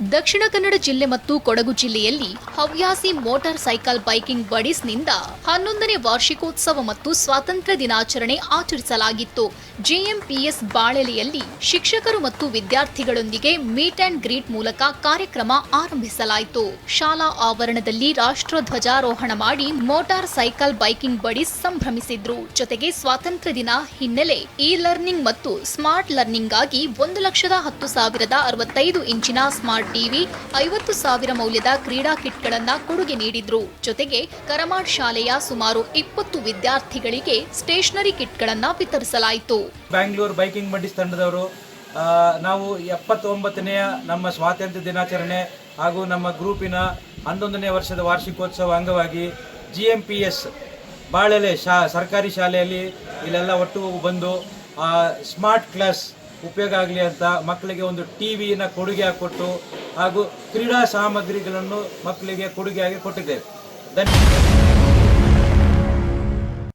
ದಕ್ಷಿಣ ಕನ್ನಡ ಜಿಲ್ಲೆ ಮತ್ತು ಕೊಡಗು ಜಿಲ್ಲೆಯಲ್ಲಿ ಹವ್ಯಾಸಿ ಮೋಟಾರ್ ಸೈಕಲ್ ಬೈಕಿಂಗ್ ಬಡೀಸ್ನಿಂದ 11ನೇ ವಾರ್ಷಿಕೋತ್ಸವ ಮತ್ತು ಸ್ವಾತಂತ್ರ್ಯ ದಿನಾಚರಣೆ ಆಚರಿಸಲಾಗಿತ್ತು. ಜೆಎಂಪಿಎಸ್ ಬಾಳೆಲೆಯಲ್ಲಿ ಶಿಕ್ಷಕರು ಮತ್ತು ವಿದ್ಯಾರ್ಥಿಗಳೊಂದಿಗೆ ಮೀಟ್ ಅಂಡ್ ಗ್ರೀಟ್ ಮೂಲಕ ಕಾರ್ಯಕ್ರಮ ಆರಂಭಿಸಲಾಯಿತು. ಶಾಲಾ ಆವರಣದಲ್ಲಿ ರಾಷ್ಟ್ರಧ್ವಜಾರೋಹಣ ಮಾಡಿ ಮೋಟಾರ್ ಸೈಕಲ್ ಬೈಕಿಂಗ್ ಬಡೀಸ್ ಸಂಭ್ರಮಿಸಿದ್ರು. ಜೊತೆಗೆ ಸ್ವಾತಂತ್ರ್ಯ ದಿನ ಹಿನ್ನೆಲೆ ಇ ಲರ್ನಿಂಗ್ ಮತ್ತು ಸ್ಮಾರ್ಟ್ ಲರ್ನಿಂಗ್ ಆಗಿ 1,10,65 ಇಂಚಿನ ಸ್ಮಾರ್ಟ್ ಟಿವಿ, 50,000 ಮೌಲ್ಯದ ಕ್ರೀಡಾ ಕಿಟ್ಗಳನ್ನು ಕೊಡುಗೆ ನೀಡಿದ್ರು. ಜೊತೆಗೆ ಕರಮಾಡ್ ಶಾಲೆಯ ಸುಮಾರು 20 ವಿದ್ಯಾರ್ಥಿಗಳಿಗೆ ಸ್ಟೇಷನರಿ ಕಿಟ್ಗಳನ್ನು ವಿತರಿಸಲಾಯಿತು. ಬ್ಯಾಂಗ್ಳೂರ್ ಬೈಕಿಂಗ್ ಬಡೀಸ್ ತಂಡದವರು ನಾವು 79ನೆಯ ನಮ್ಮ ಸ್ವಾತಂತ್ರ್ಯ ದಿನಾಚರಣೆ ಹಾಗೂ ನಮ್ಮ ಗ್ರೂಪಿನ 11ನೇ ವರ್ಷದ ವಾರ್ಷಿಕೋತ್ಸವ ಅಂಗವಾಗಿ GMPS ಬಾಳೆಲೆ ಸರ್ಕಾರಿ ಶಾಲೆಯಲ್ಲಿ ಇಲ್ಲೆಲ್ಲ ಒಟ್ಟು ಬಂದು ಸ್ಮಾರ್ಟ್ ಕ್ಲಾಸ್ ಉಪಯೋಗ ಆಗಲಿ ಅಂತ ಮಕ್ಕಳಿಗೆ ಒಂದು ಟಿವಿನ ಕೊಡುಗೆ ಕೊಟ್ಟು ಹಾಗೂ ಕ್ರೀಡಾ ಸಾಮಗ್ರಿಗಳನ್ನು ಮಕ್ಕಳಿಗೆ ಕೊಡುಗೆಯಾಗಿ ಕೊಟ್ಟಿದ್ದೇವೆ. ಧನ್ಯವಾದ.